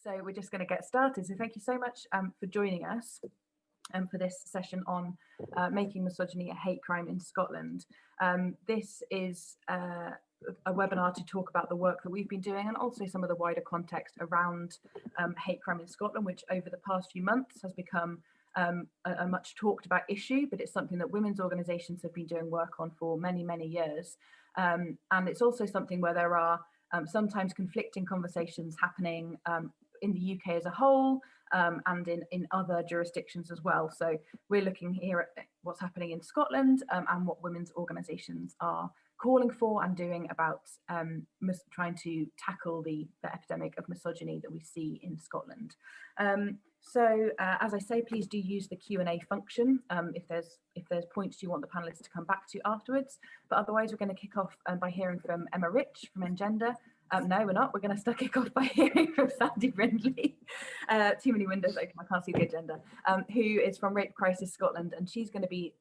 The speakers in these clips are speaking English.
So we're just going to get started. So thank you so much for joining us for this session on making misogyny a hate crime in Scotland. This is a webinar to talk about the work that we've been doing and also some of the wider context around hate crime in Scotland, which over the past few months has become a much talked about issue, but it's something that women's organisations have been doing work on for many, many years. And it's also something where there are sometimes conflicting conversations happening in the UK as a whole and in other jurisdictions as well. So we're looking here at what's happening in Scotland and what women's organisations are calling for and doing about trying to tackle the epidemic of misogyny that we see in Scotland. So as I say, please do use the Q&A function if there's points you want the panellists to come back to afterwards. But otherwise, we're going to kick off by hearing from Emma Ritch from Engender. No, we're not. We're going to kick off by hearing from Sandy Brindley. Too many windows open, I can't see the agenda. Who is from Rape Crisis Scotland, and she's going to be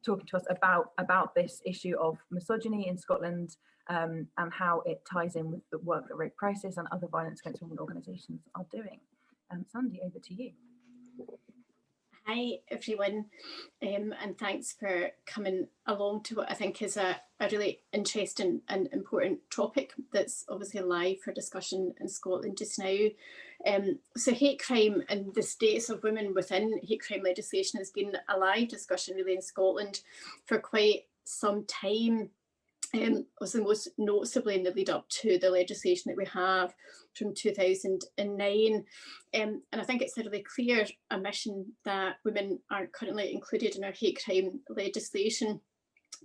talking to us about this issue of misogyny in Scotland and how it ties in with the work that Rape Crisis and other violence against women organisations are doing. Sandy, over to you. Hi everyone, and thanks for coming along to what I think is a really interesting and important topic that's obviously live for discussion in Scotland just now. So hate crime and the status of women within hate crime legislation has been a live discussion really in Scotland for quite some time. Was the most noticeably in the lead up to the legislation that we have from 2009. And I think it's a really clear omission that women aren't currently included in our hate crime legislation.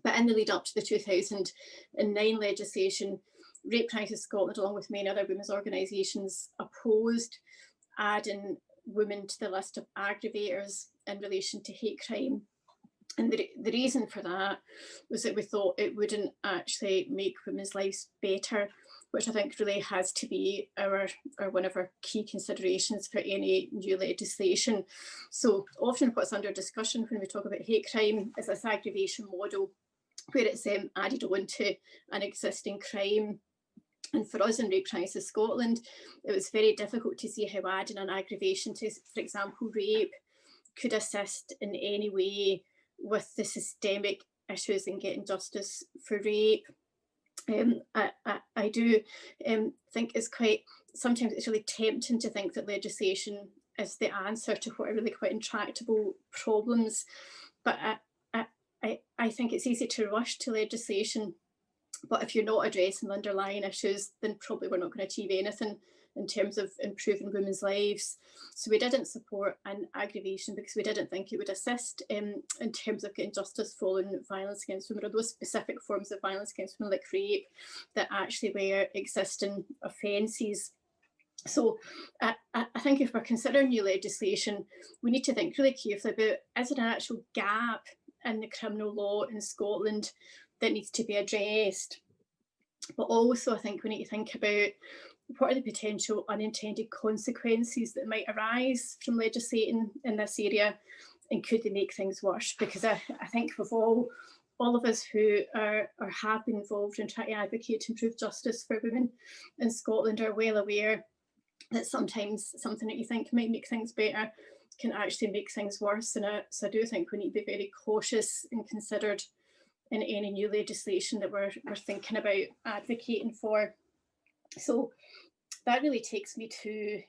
But in the lead up to the 2009 legislation, Rape Crisis Scotland, along with many other women's organisations, opposed adding women to the list of aggravators in relation to hate crime. And the reason for that was that we thought it wouldn't actually make women's lives better, which I think really has to be one of our key considerations for any new legislation. So often what's under discussion when we talk about hate crime is this aggravation model where it's added on to an existing crime. And for us in Rape Crisis Scotland, it was very difficult to see how adding an aggravation to, for example, rape could assist in any way with the systemic issues in getting justice for rape. I do think sometimes it's really tempting to think that legislation is the answer to what are really quite intractable problems. But I think it's easy to rush to legislation, but if you're not addressing the underlying issues, then probably we're not going to achieve anything in terms of improving women's lives. So we didn't support an aggravation because we didn't think it would assist in terms of getting justice following violence against women, or those specific forms of violence against women like rape that actually were existing offences. So I think if we're considering new legislation, we need to think really carefully about, is there an actual gap in the criminal law in Scotland that needs to be addressed? But also I think we need to think about what are the potential unintended consequences that might arise from legislating in this area, and could they make things worse? Because I think we've all of us who have been involved in trying to advocate to improve justice for women in Scotland are well aware that sometimes something that you think might make things better can actually make things worse. And so I do think we need to be very cautious and considered in any new legislation that we're thinking about advocating for. So that really takes me to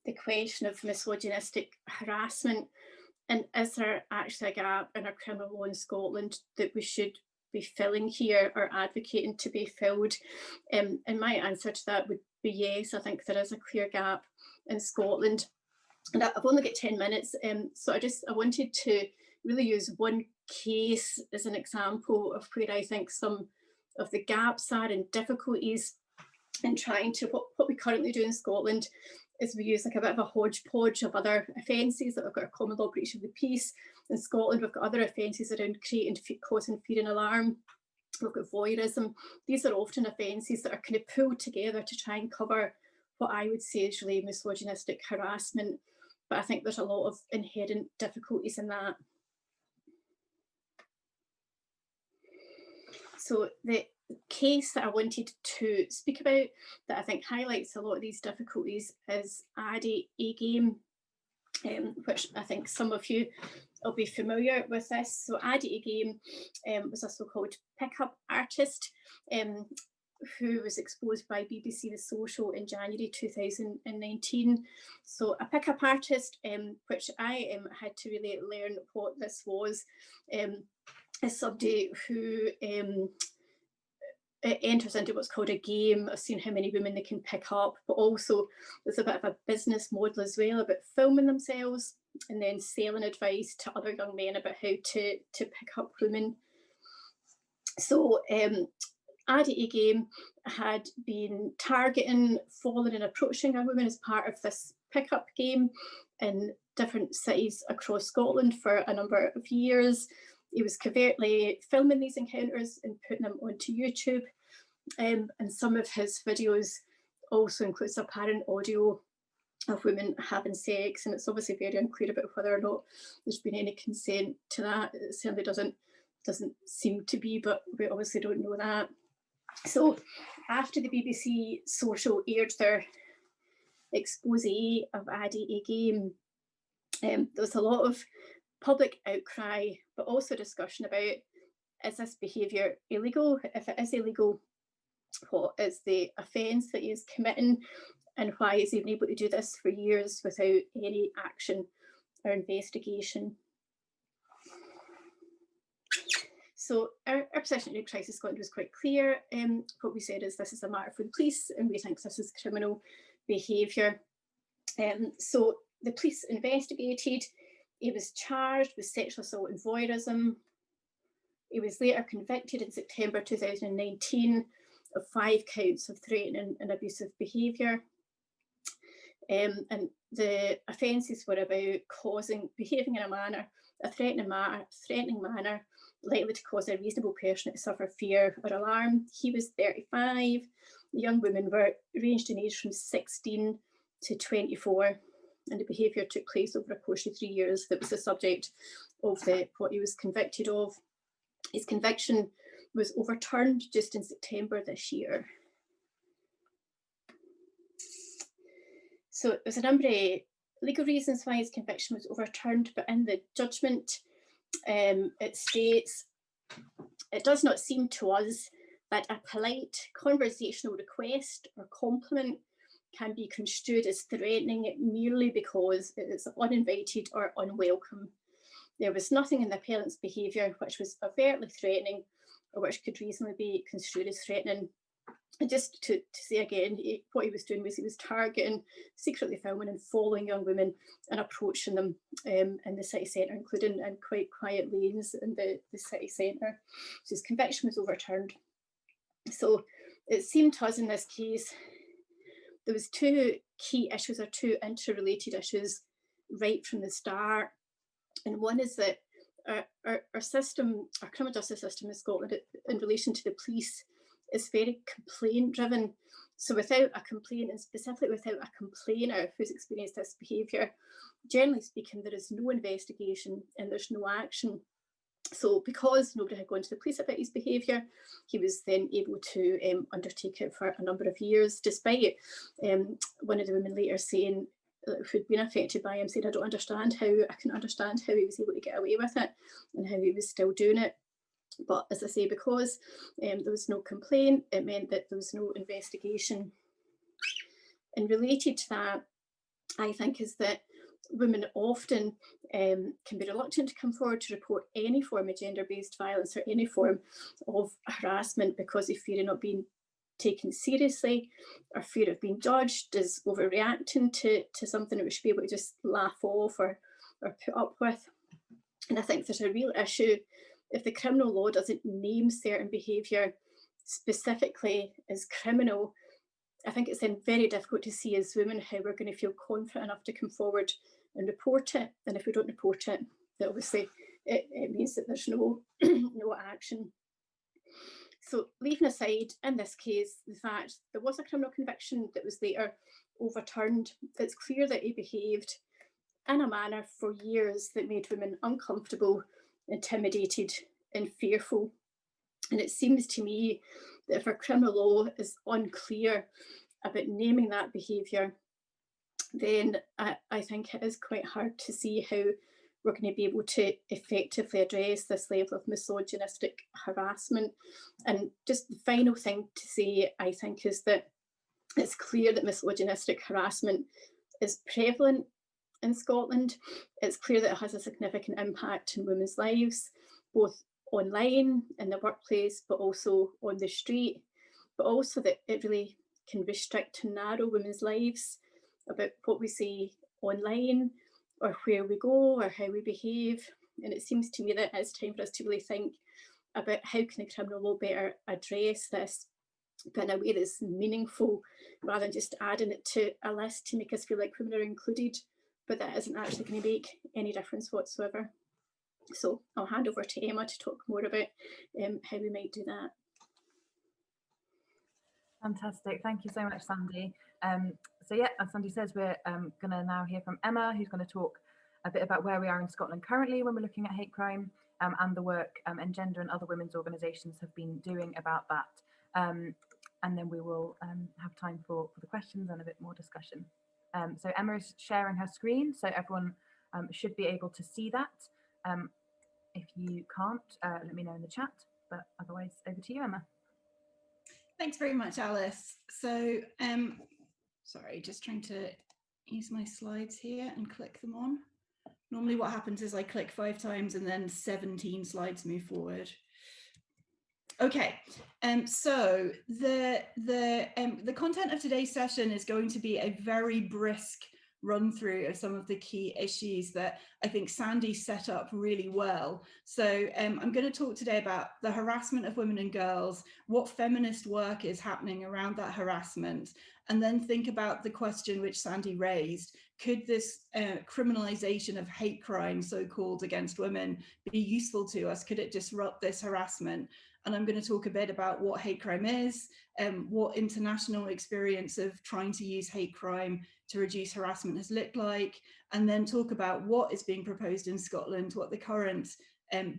the question of misogynistic harassment, and is there actually a gap in our criminal law in Scotland that we should be filling here or advocating to be filled? And my answer to that would be yes. I think there is a clear gap in Scotland, and I've only got 10 minutes, so I wanted to really use one case as an example of where I think some of the gaps are and difficulties in trying to, what we currently do in Scotland is we use like a bit of a hodgepodge of other offences that we've got a common law breach of the peace. In Scotland, we've got other offences around creating, causing fear and alarm. We've got voyeurism. These are often offences that are kind of pulled together to try and cover what I would say is really misogynistic harassment. But I think there's a lot of inherent difficulties in that. So the case that I wanted to speak about that I think highlights a lot of these difficulties is Addie A-Game, which I think some of you will be familiar with this. So Addie A-Game was a so-called pickup artist who was exposed by BBC The Social in January 2019. So a pickup artist, which I had to really learn what this was, is somebody who it enters into what's called a game of seeing how many women they can pick up, but also there's a bit of a business model as well about filming themselves and then selling advice to other young men about how to pick up women. So Addie A-Game had been targeting, following and approaching a woman as part of this pickup game in different cities across Scotland for a number of years. He was covertly filming these encounters and putting them onto YouTube. And some of his videos also includes apparent audio of women having sex. And it's obviously very unclear about whether or not there's been any consent to that. It certainly doesn't seem to be, but we obviously don't know that. So after the BBC Social aired their expose of Addie A-Game, there was a lot of public outcry, but also discussion about, is this behaviour illegal? If it is illegal, what is the offence that he is committing, and why is he been able to do this for years without any action or investigation? So our position in Crisis Scotland was quite clear. What we said is this is a matter for the police, and we think this is criminal behaviour. So the police investigated. He was charged with sexual assault and voyeurism. He was later convicted in September 2019 of 5 counts of threatening and abusive behaviour. And the offences were about behaving in a threatening manner, likely to cause a reasonable person to suffer fear or alarm. He was 35. The young women were ranged in age from 16 to 24. And the behaviour took place over a course of 3 years. That was the subject of what he was convicted of. His conviction was overturned just in September this year. So there's a number of legal reasons why his conviction was overturned, but in the judgment, it states, it does not seem to us that a polite conversational request or compliment can be construed as threatening merely because it is uninvited or unwelcome. There was nothing in the appellant's behaviour which was overtly threatening or which could reasonably be construed as threatening. And just to say again, what he was doing was he was targeting, secretly filming and following young women and approaching them in the city centre, including in quite quiet lanes in the city centre. So his conviction was overturned. So it seemed to us in this case, there was 2 key issues or 2 interrelated issues right from the start. And one is that our system, our criminal justice system in Scotland in relation to the police is very complaint driven. So without a complaint, and specifically without a complainer who's experienced this behaviour, generally speaking, there is no investigation and there's no action. So because nobody had gone to the police about his behaviour, he was then able to undertake it for a number of years, despite one of the women later saying, who'd been affected by him, said, I can understand how he was able to get away with it and how he was still doing it. But as I say, because there was no complaint, it meant that there was no investigation. And related to that, I think, is that women often can be reluctant to come forward to report any form of gender-based violence or any form of harassment because they fear of not being taken seriously or fear of being judged as overreacting to something that we should be able to just laugh off or put up with. And I think there's a real issue if the criminal law doesn't name certain behaviour specifically as criminal. I think it's then very difficult to see as women how we're going to feel confident enough to come forward and report it. And if we don't report it, then obviously it means that there's no action. So leaving aside, in this case, the fact there was a criminal conviction that was later overturned, it's clear that he behaved in a manner for years that made women uncomfortable, intimidated and fearful. And it seems to me that if our criminal law is unclear about naming that behaviour, then I think it is quite hard to see how we're going to be able to effectively address this level of misogynistic harassment. And just the final thing to say, I think, is that it's clear that misogynistic harassment is prevalent in Scotland. It's clear that it has a significant impact in women's lives, both online, in the workplace, but also on the street, but also that it really can restrict and narrow women's lives about what we say online, or where we go, or how we behave. And it seems to me that it's time for us to really think about how can the criminal law better address this, but in a way that's meaningful, rather than just adding it to a list to make us feel like women are included, but that isn't actually going to make any difference whatsoever. So I'll hand over to Emma to talk more about how we might do that. Fantastic. Thank you so much, Sandy. So yeah, as Sandy says, we're going to now hear from Emma, who's going to talk a bit about where we are in Scotland currently when we're looking at hate crime, and the work Engender and other women's organisations have been doing about that. And then we will have time for the questions and a bit more discussion. So Emma is sharing her screen, so everyone should be able to see that. If you can't, let me know in the chat, but otherwise over to you, Emma. Thanks very much, Alice. So, sorry, just trying to use my slides here and click them on. Normally what happens is I click 5 times and then 17 slides move forward. Okay, so the content of today's session is going to be a very brisk run through of some of the key issues that I think Sandy set up really well. So I'm going to talk today about the harassment of women and girls, what feminist work is happening around that harassment, and then think about the question which Sandy raised. Could this criminalisation of hate crime, so-called, against women be useful to us? Could it disrupt this harassment? And I'm going to talk a bit about what hate crime is, what international experience of trying to use hate crime to reduce harassment has looked like, and then talk about what is being proposed in Scotland, what the current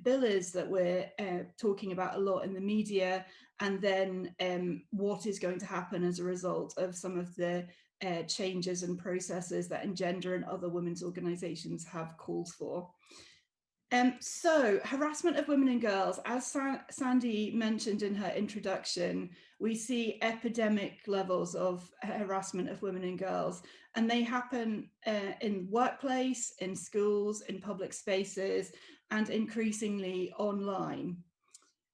bill is that we're talking about a lot in the media, and then what is going to happen as a result of some of the changes and processes that Engender and other women's organisations have called for. So harassment of women and girls, as Sandy mentioned in her introduction, we see epidemic levels of harassment of women and girls, and they happen in workplace, in schools, in public spaces, and increasingly online.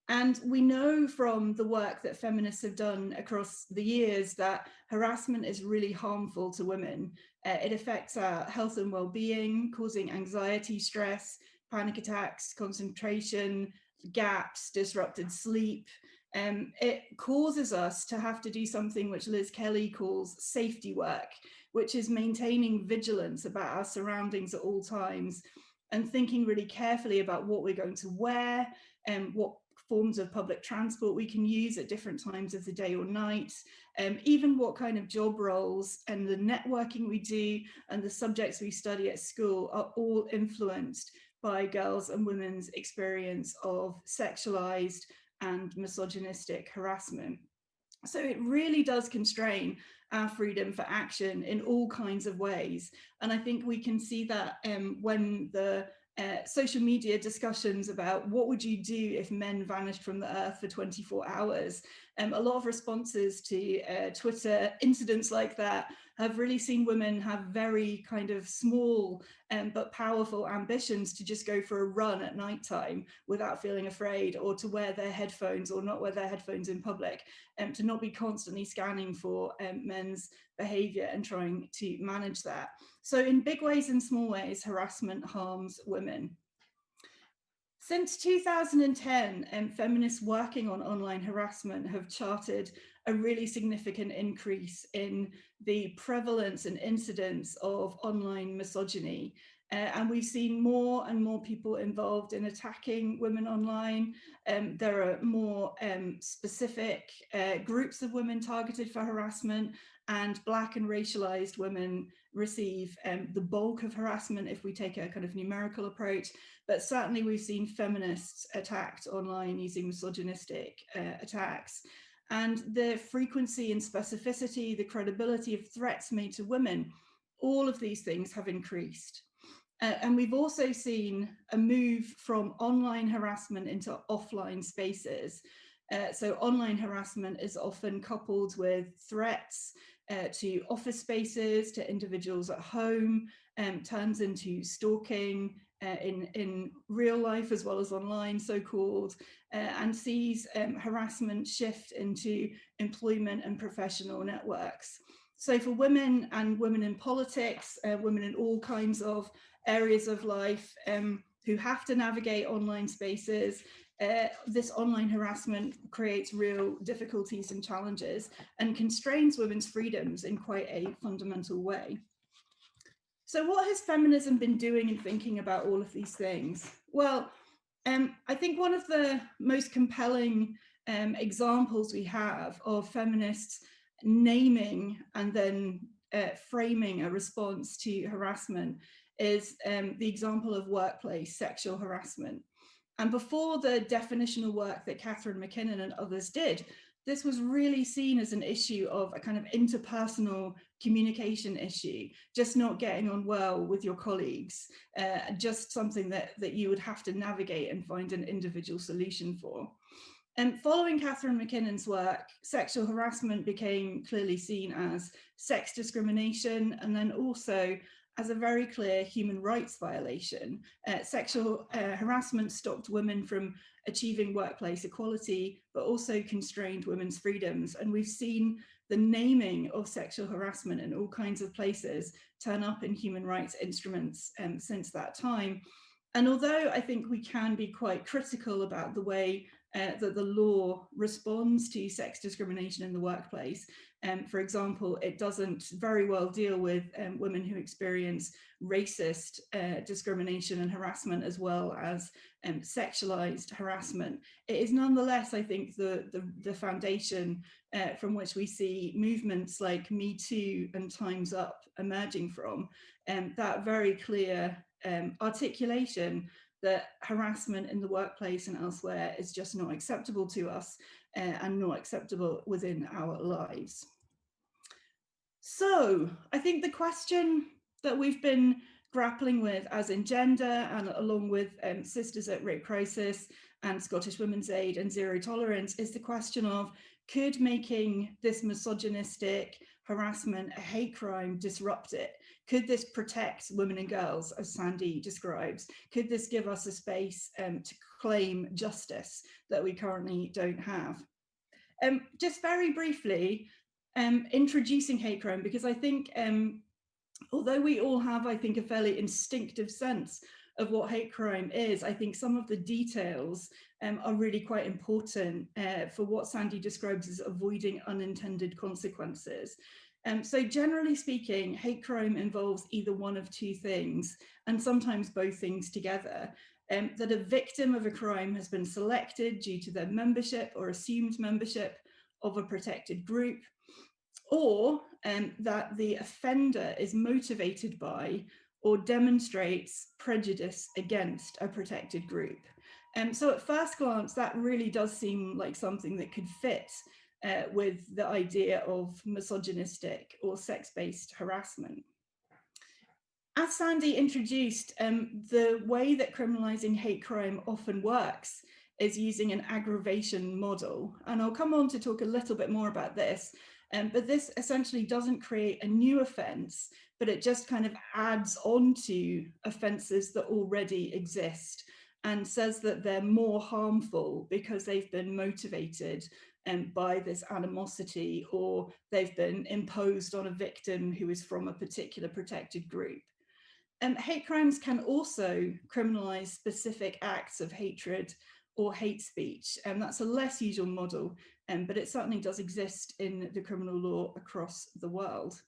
And we know from the work that feminists have done across the years that harassment is really harmful to women. It affects our health and well-being, causing anxiety, stress, panic attacks, concentration gaps, disrupted sleep. It causes us to have to do something which Liz Kelly calls safety work, which is maintaining vigilance about our surroundings at all times and thinking really carefully about what we're going to wear and what forms of public transport we can use at different times of the day or night, even what kind of job roles and the networking we do and the subjects we study at school are all influenced by girls' and women's experience of sexualized and misogynistic harassment. So it really does constrain our freedom for action in all kinds of ways. And I think we can see that when the social media discussions about what would you do if men vanished from the earth for 24 hours. A lot of responses to Twitter incidents like that have really seen women have very kind of small but powerful ambitions to just go for a run at nighttime without feeling afraid, or to wear their headphones or not wear their headphones in public, to not be constantly scanning for men's behavior and trying to manage that. So in big ways and small ways, harassment harms women. Since 2010, feminists working on online harassment have charted a really significant increase in the prevalence and incidence of online misogyny. And we've seen more and more people involved in attacking women online. There are more specific groups of women targeted for harassment, and Black and racialized women receive the bulk of harassment if we take a kind of numerical approach. But certainly we've seen feminists attacked online using misogynistic attacks. and the frequency and specificity, the credibility of threats made to women, all of these things have increased. And we've also seen a move from online harassment into offline spaces. So online harassment is often coupled with threats to office spaces, to individuals at home, turns into stalking in real life as well as online, so-called, and sees harassment shift into employment and professional networks. So for women and women in politics, women in all kinds of areas of life who have to navigate online spaces, this online harassment creates real difficulties and challenges and constrains women's freedoms in quite a fundamental way. So what has feminism been doing and thinking about all of these things? Well, I think one of the most compelling examples we have of feminists naming and then framing a response to harassment is the example of workplace sexual harassment. And before the definitional work that Catherine McKinnon and others did, this was really seen as an issue of a kind of interpersonal communication issue, just not getting on well with your colleagues, just something that you would have to navigate and find an individual solution for. And following Catherine McKinnon's work, sexual harassment became clearly seen as sex discrimination, and then also as a very clear human rights violation. Sexual harassment stopped women from achieving workplace equality, but also constrained women's freedoms. And we've seen the naming of sexual harassment in all kinds of places turn up in human rights instruments since that time. And although I think we can be quite critical about the way that the law responds to sex discrimination in the workplace, for example, it doesn't very well deal with women who experience racist discrimination and harassment, as well as sexualized harassment. It is nonetheless, I think, the foundation from which we see movements like Me Too and Time's Up emerging from, that very clear articulation that harassment in the workplace and elsewhere is just not acceptable to us and not acceptable within our lives. So I think the question that we've been grappling with as Engender, and along with Sisters at Rape Crisis and Scottish Women's Aid and Zero Tolerance, is the question of, could making this misogynistic harassment a hate crime disrupt it? Could this protect women and girls, as Sandy describes? Could this give us a space to claim justice that we currently don't have? Just very briefly, introducing hate crime, because I think although we all have, I think, a fairly instinctive sense of what hate crime is, I think some of the details are really quite important for what Sandy describes as avoiding unintended consequences. So generally speaking, hate crime involves either one of two things, and sometimes both things together. That a victim of a crime has been selected due to their membership or assumed membership of a protected group, or that the offender is motivated by or demonstrates prejudice against a protected group. So at first glance, that really does seem like something that could fit with the idea of misogynistic or sex-based harassment. As Sandy introduced, the way that criminalising hate crime often works is using an aggravation model. And I'll come on to talk a little bit more about this. But this essentially doesn't create a new offence, but it just kind of adds on to offences that already exist and says that they're more harmful because they've been motivated by this animosity, or they've been imposed on a victim who is from a particular protected group. Hate crimes can also criminalise specific acts of hatred or hate speech, and that's a less usual model, but it certainly does exist in the criminal law across the world.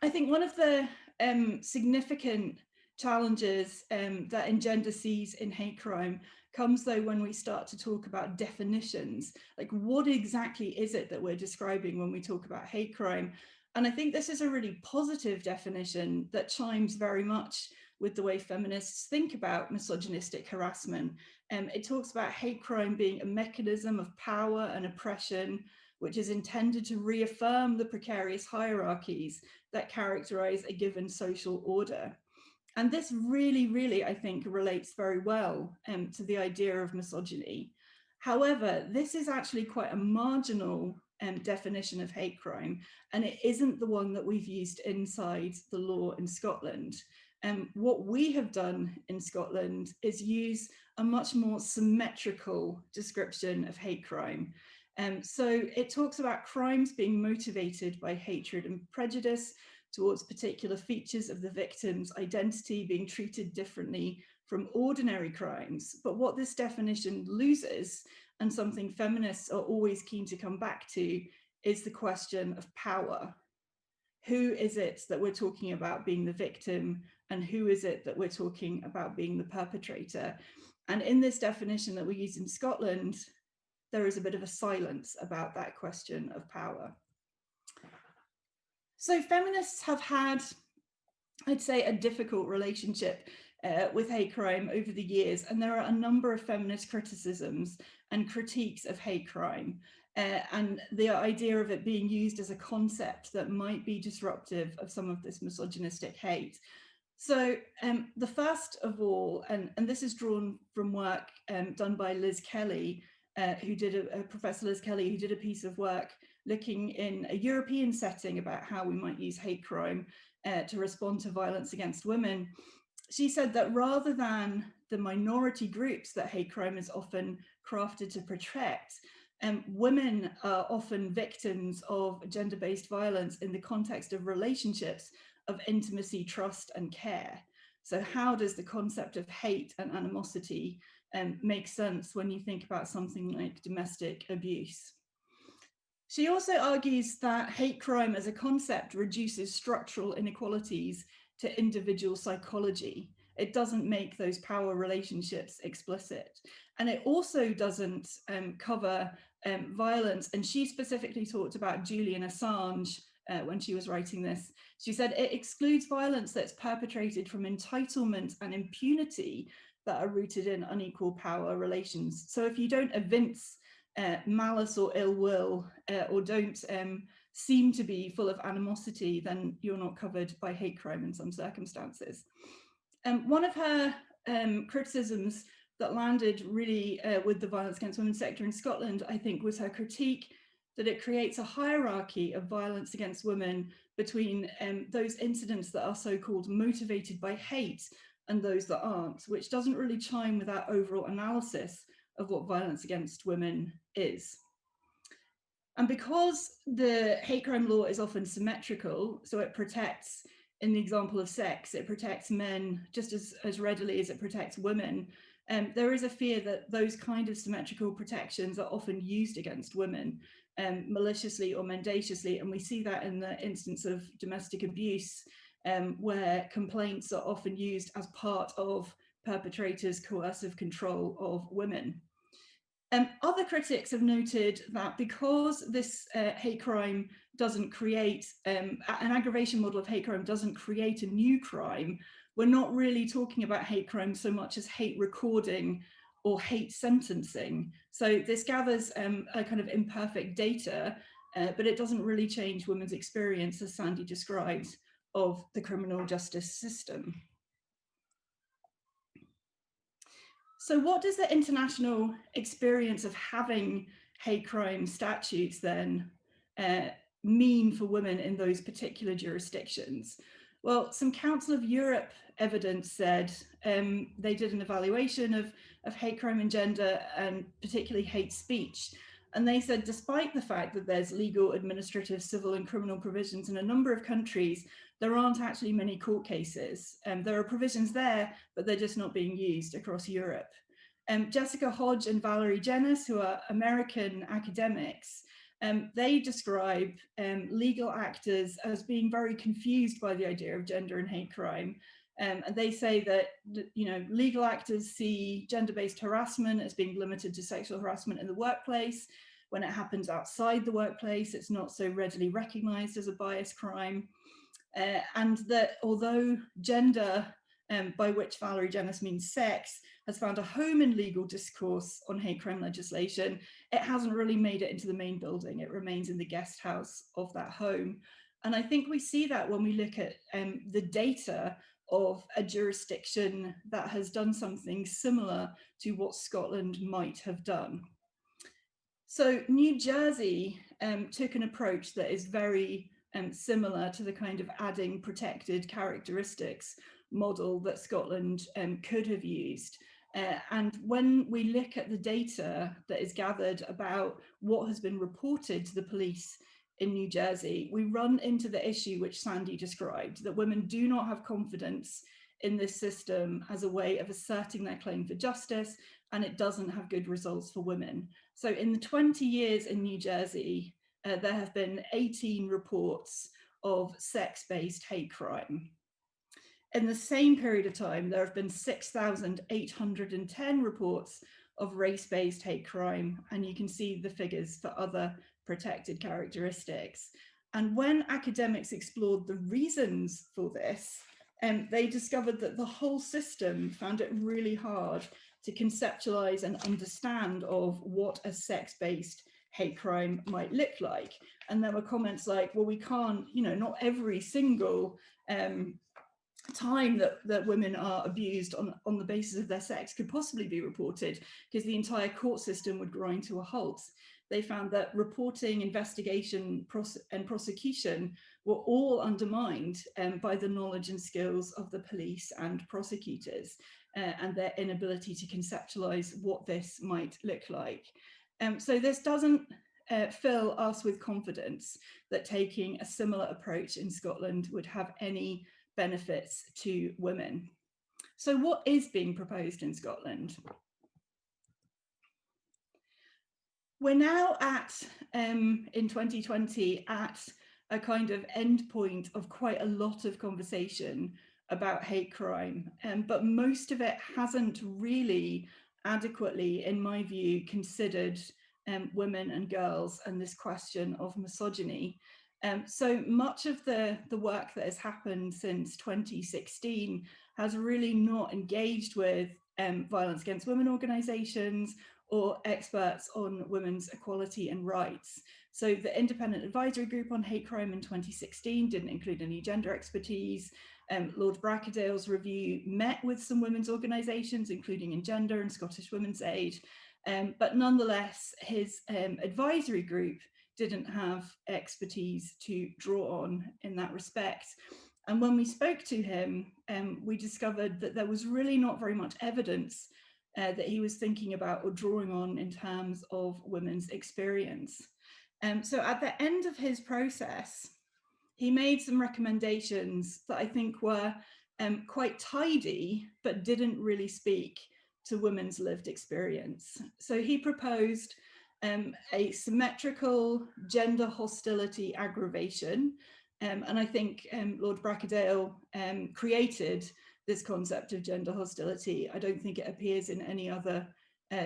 I think one of the significant challenges that Engender sees in hate crime comes though when we start to talk about definitions, like what exactly is it that we're describing when we talk about hate crime? And I think this is a really positive definition that chimes very much with the way feminists think about misogynistic harassment. It talks about hate crime being a mechanism of power and oppression, which is intended to reaffirm the precarious hierarchies that characterize a given social order. And this really, I think, relates very well to the idea of misogyny. However, this is actually quite a marginal definition of hate crime, and it isn't the one that we've used inside the law in Scotland. What we have done in Scotland is use a much more symmetrical description of hate crime. So it talks about crimes being motivated by hatred and prejudice towards particular features of the victim's identity being treated differently from ordinary crimes. But what this definition loses, and something feminists are always keen to come back to, is the question of power. Who is it that we're talking about being the victim, and who is it that we're talking about being the perpetrator? And in this definition that we use in Scotland, there is a bit of a silence about that question of power. So feminists have had, I'd say, a difficult relationship with hate crime over the years, and there are a number of feminist criticisms and critiques of hate crime, and the idea of it being used as a concept that might be disruptive of some of this misogynistic hate. So the first of all, and this is drawn from work done by Liz Kelly, Professor Liz Kelly, who did a piece of work looking in a European setting about how we might use hate crime to respond to violence against women. She said that rather than the minority groups that hate crime is often crafted to protect, women are often victims of gender-based violence in the context of relationships of intimacy, trust, and care. So how does the concept of hate and animosity make sense when you think about something like domestic abuse? She also argues that hate crime as a concept reduces structural inequalities to individual psychology. It doesn't make those power relationships explicit. And it also doesn't cover violence. And she specifically talked about Julian Assange when she was writing this. She said it excludes violence that's perpetrated from entitlement and impunity that are rooted in unequal power relations. So if you don't evince malice or ill will, or don't seem to be full of animosity, then you're not covered by hate crime in some circumstances. One of her criticisms that landed really with the violence against women sector in Scotland, I think, was her critique that it creates a hierarchy of violence against women between those incidents that are so-called motivated by hate and those that aren't, which doesn't really chime with our overall analysis of what violence against women is. And because the hate crime law is often symmetrical, so it protects, in the example of sex, it protects men just as readily as it protects women, there is a fear that those kind of symmetrical protections are often used against women, maliciously or mendaciously, and we see that in the instance of domestic abuse, where complaints are often used as part of perpetrators' coercive control of women. Other critics have noted that because this hate crime doesn't create, an aggravation model of hate crime doesn't create a new crime, we're not really talking about hate crime so much as hate recording or hate sentencing. So this gathers a kind of imperfect data, but it doesn't really change women's experience, as Sandy described, of the criminal justice system. So what does the international experience of having hate crime statutes then mean for women in those particular jurisdictions? Well, some Council of Europe evidence said they did an evaluation of hate crime and gender, and particularly hate speech. And they said, despite the fact that there's legal, administrative, civil and criminal provisions in a number of countries, there aren't actually many court cases. There are provisions there, but they're just not being used across Europe. Jessica Hodge and Valerie Jennis, who are American academics, they describe legal actors as being very confused by the idea of gender and hate crime. And they say that, you know, legal actors see gender-based harassment as being limited to sexual harassment in the workplace. When it happens outside the workplace, it's not so readily recognized as a bias crime. And that although gender by which Valerie Jennis means sex, has found a home in legal discourse on hate crime legislation. It hasn't really made it into the main building. It remains in the guest house of that home. And I think we see that when we look at the data of a jurisdiction that has done something similar to what Scotland might have done. So New Jersey took an approach that is very similar to the kind of adding protected characteristics model that Scotland could have used. And when we look at the data that is gathered about what has been reported to the police in New Jersey, we run into the issue which Sandy described, that women do not have confidence in this system as a way of asserting their claim for justice, and it doesn't have good results for women. So in the 20 years in New Jersey, there have been 18 reports of sex-based hate crime. In the same period of time, there have been 6,810 reports of race-based hate crime, and you can see the figures for other protected characteristics. And when academics explored the reasons for this, they discovered that the whole system found it really hard to conceptualize and understand of what a sex-based hate crime might look like. And there were comments like, well, we can't, you know, not every single time that women are abused on the basis of their sex could possibly be reported, because the entire court system would grind to a halt. They found that reporting, investigation, and prosecution were all undermined by the knowledge and skills of the police and prosecutors and their inability to conceptualize what this might look like. So this doesn't fill us with confidence that taking a similar approach in Scotland would have any benefits to women. So what is being proposed in Scotland? We're now at, in 2020, at a kind of end point of quite a lot of conversation about hate crime, but most of it hasn't really adequately, in my view, considered women and girls and this question of misogyny. So much of the work that has happened since 2016 has really not engaged with violence against women organisations or experts on women's equality and rights. So the Independent Advisory Group on Hate Crime in 2016 didn't include any gender expertise. Lord BRACADALE'S review met with some women's organisations, including Engender and Scottish Women's Aid, but nonetheless, his advisory group didn't have expertise to draw on in that respect. And when we spoke to him, we discovered that there was really not very much evidence that he was thinking about or drawing on in terms of women's experience. So at the end of his process, he made some recommendations that I think were quite tidy, but didn't really speak to women's lived experience. So he proposed a symmetrical gender hostility aggravation. And I think Lord BRACADALE created this concept of gender hostility. I don't think it appears in any other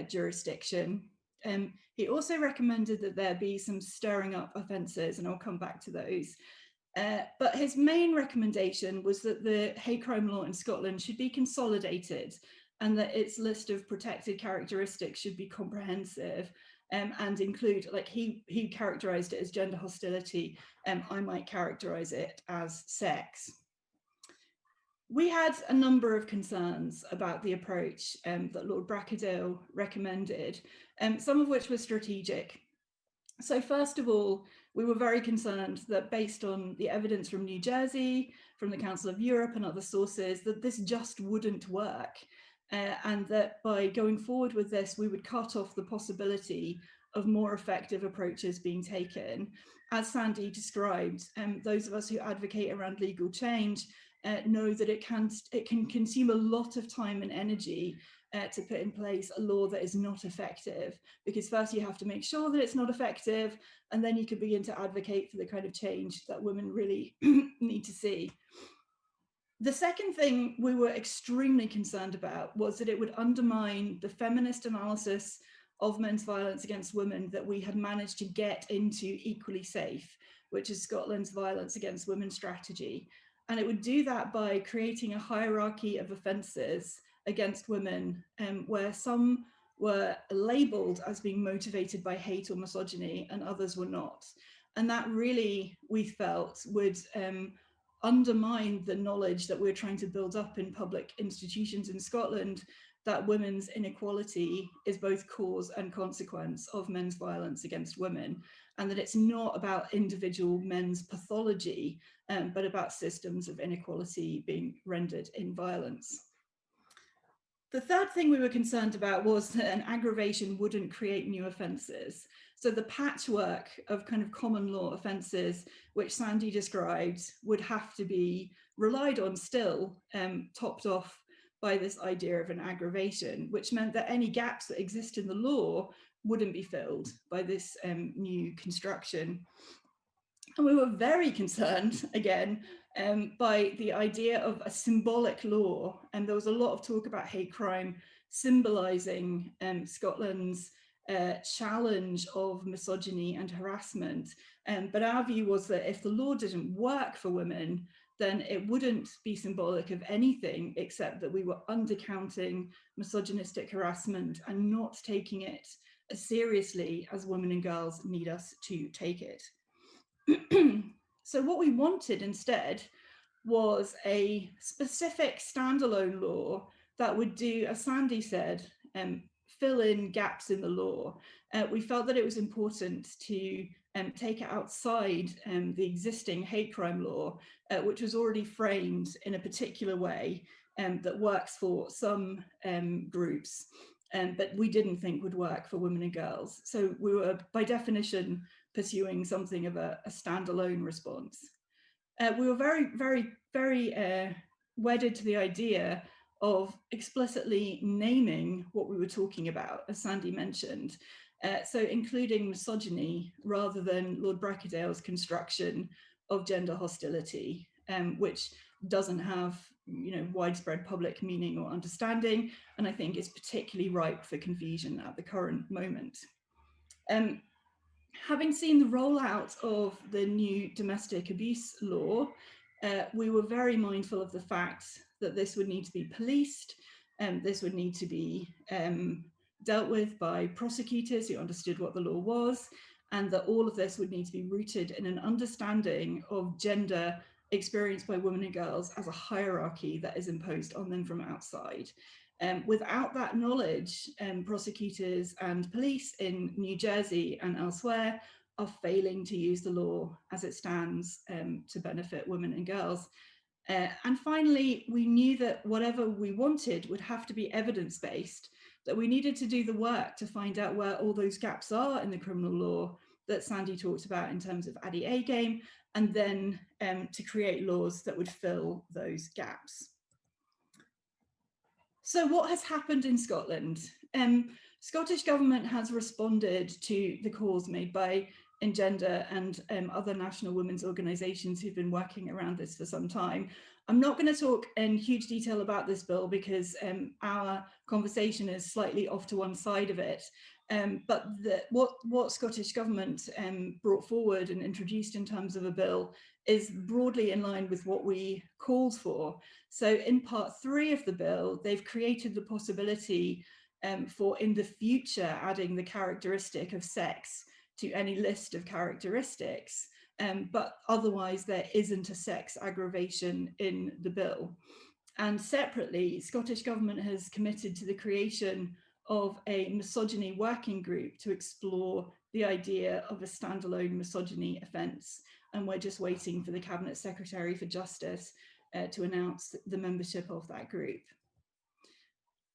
jurisdiction. He also recommended that there be some stirring up offences, and I'll come back to those. But his main recommendation was that the hate crime law in Scotland should be consolidated and that its list of protected characteristics should be comprehensive and include, like he characterised it as gender hostility, I might characterise it as sex. We had a number of concerns about the approach that Lord BRACADALE recommended, some of which were strategic. So first of all, we were very concerned that based on the evidence from New Jersey, from the Council of Europe and other sources, that this just wouldn't work. And that by going forward with this, we would cut off the possibility of more effective approaches being taken. As Sandy described, those of us who advocate around legal change know that it can consume a lot of time and energy to put in place a law that is not effective, because first you have to make sure that it's not effective, and then you can begin to advocate for the kind of change that women really need to see. The second thing we were extremely concerned about was that it would undermine the feminist analysis of men's violence against women that we had managed to get into Equally Safe, which is Scotland's violence against women strategy. And it would do that by creating a hierarchy of offences against women, where some were labelled as being motivated by hate or misogyny and others were not. And that really, we felt, would undermine the knowledge that we're trying to build up in public institutions in Scotland, that women's inequality is both cause and consequence of men's violence against women, and that it's not about individual men's pathology, but about systems of inequality being rendered in violence. The third thing we were concerned about was that an aggravation wouldn't create new offences. So the patchwork of kind of common law offences, which Sandy described, would have to be relied on still, topped off by this idea of an aggravation, which meant that any gaps that exist in the law wouldn't be filled by this new construction. And we were very concerned, again, by the idea of a symbolic law. And there was a lot of talk about hate crime symbolising Scotland's challenge of misogyny and harassment. But our view was that if the law didn't work for women, then it wouldn't be symbolic of anything except that we were undercounting misogynistic harassment and not taking it as seriously as women and girls need us to take it. So what we wanted instead was a specific standalone law that would do, as Sandy said, fill in gaps in the law. We felt that it was important to take it outside the existing hate crime law, which was already framed in a particular way that works for some groups, but we didn't think would work for women and girls. So we were, by definition, pursuing something of a standalone response. We were very wedded to the idea of explicitly naming what we were talking about, as Sandy mentioned. So including misogyny rather than Lord Bracadale's construction of gender hostility, which doesn't have widespread public meaning or understanding, and I think is particularly ripe for confusion at the current moment. Having seen the rollout of the new domestic abuse law, we were very mindful of the fact that this would need to be policed, and this would need to be dealt with by prosecutors who understood what the law was, and that all of this would need to be rooted in an understanding of gender experienced by women and girls as a hierarchy that is imposed on them from outside. Without that knowledge, prosecutors and police in New Jersey and elsewhere are failing to use the law as it stands to benefit women and girls. And finally, we knew that whatever we wanted would have to be evidence-based, that we needed to do the work to find out where all those gaps are in the criminal law that Sandy talked about in terms of Addy A game, and then to create laws that would fill those gaps. So what has happened in Scotland? Scottish Government has responded to the calls made by Engender and other national women's organisations who've been working around this for some time. I'm not going to talk in huge detail about this bill because our conversation is slightly off to one side of it. But what Scottish Government brought forward and introduced in terms of a bill is broadly in line with what we called for. So in part 3 of the bill, they've created the possibility for in the future adding the characteristic of sex to any list of characteristics, but otherwise there isn't a sex aggravation in the bill. And separately, Scottish Government has committed to the creation of a misogyny working group to explore the idea of a standalone misogyny offence. And we're just waiting for the Cabinet Secretary for Justice to announce the membership of that group.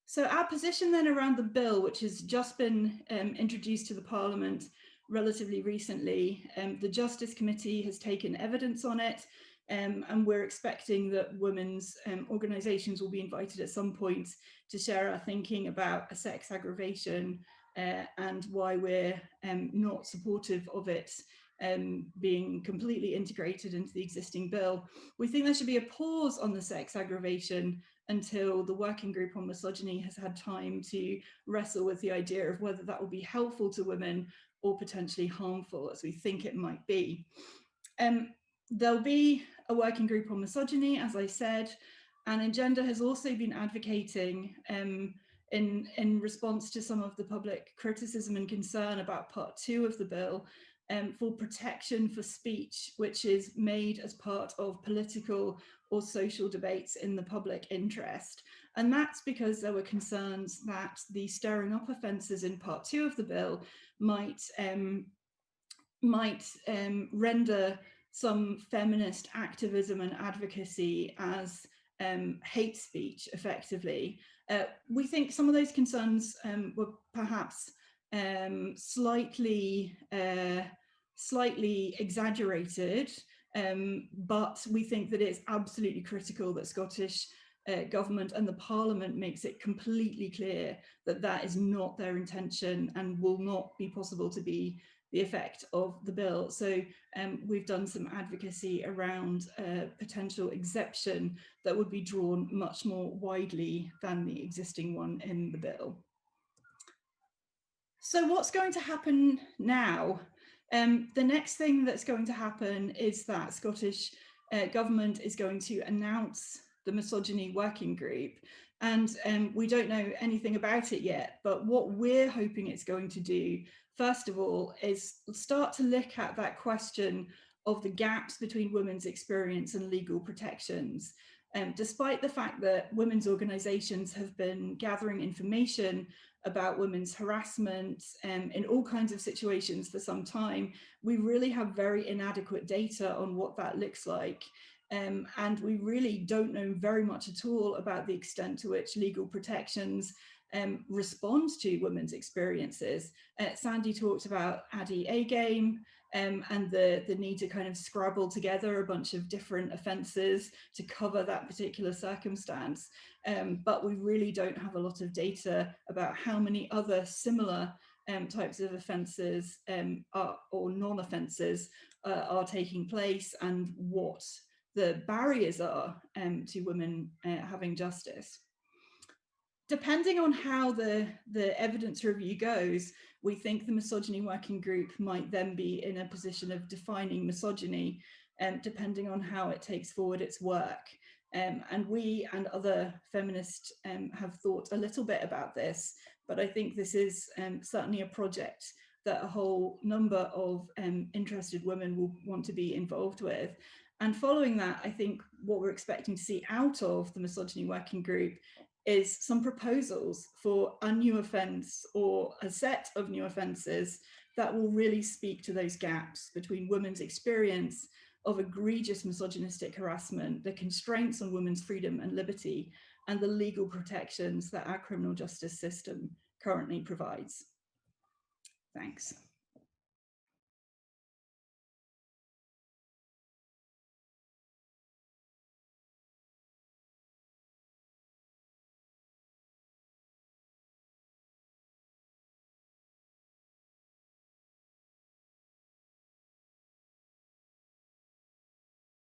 So our position then around the bill, which has just been introduced to the Parliament relatively recently, the Justice Committee has taken evidence on it, and we're expecting that women's organisations will be invited at some point to share our thinking about a sex aggravation and why we're not supportive of it being completely integrated into the existing bill. We think there should be a pause on the sex aggravation until the working group on misogyny has had time to wrestle with the idea of whether that will be helpful to women or potentially harmful, as we think it might be. There'll be a working group on misogyny, as I said, and Engender has also been advocating in response to some of the public criticism and concern about Part 2 of the bill, for protection for speech which is made as part of political or social debates in the public interest. And that's because there were concerns that the stirring up offences in Part 2 of the bill might render some feminist activism and advocacy as hate speech, effectively. We think some of those concerns were perhaps slightly exaggerated, but we think that it's absolutely critical that Scottish government and the Parliament makes it completely clear that that is not their intention and will not be possible to be the effect of the bill. So we've done some advocacy around a potential exception that would be drawn much more widely than the existing one in the bill. So what's going to happen now? The next thing that's going to happen is that Scottish government is going to announce the misogyny working group, and we don't know anything about it yet, but what we're hoping it's going to do, first of all, is start to look at that question of the gaps between women's experience and legal protections. Despite the fact that women's organisations have been gathering information about women's harassment in all kinds of situations for some time, we really have very inadequate data on what that looks like. And we really don't know very much at all about the extent to which legal protections respond to women's experiences. Sandy talked about ADDIE A-game and the need to kind of scrabble together a bunch of different offences to cover that particular circumstance. But we really don't have a lot of data about how many other similar types of offences or non-offences are taking place, and what the barriers are to women having justice. Depending on how the evidence review goes, we think the misogyny working group might then be in a position of defining misogyny, depending on how it takes forward its work. And we and other feminists have thought a little bit about this, but I think this is certainly a project that a whole number of interested women will want to be involved with. And following that, I think what we're expecting to see out of the misogyny working group is some proposals for a new offence or a set of new offences that will really speak to those gaps between women's experience of egregious misogynistic harassment, the constraints on women's freedom and liberty, and the legal protections that our criminal justice system currently provides. Thanks.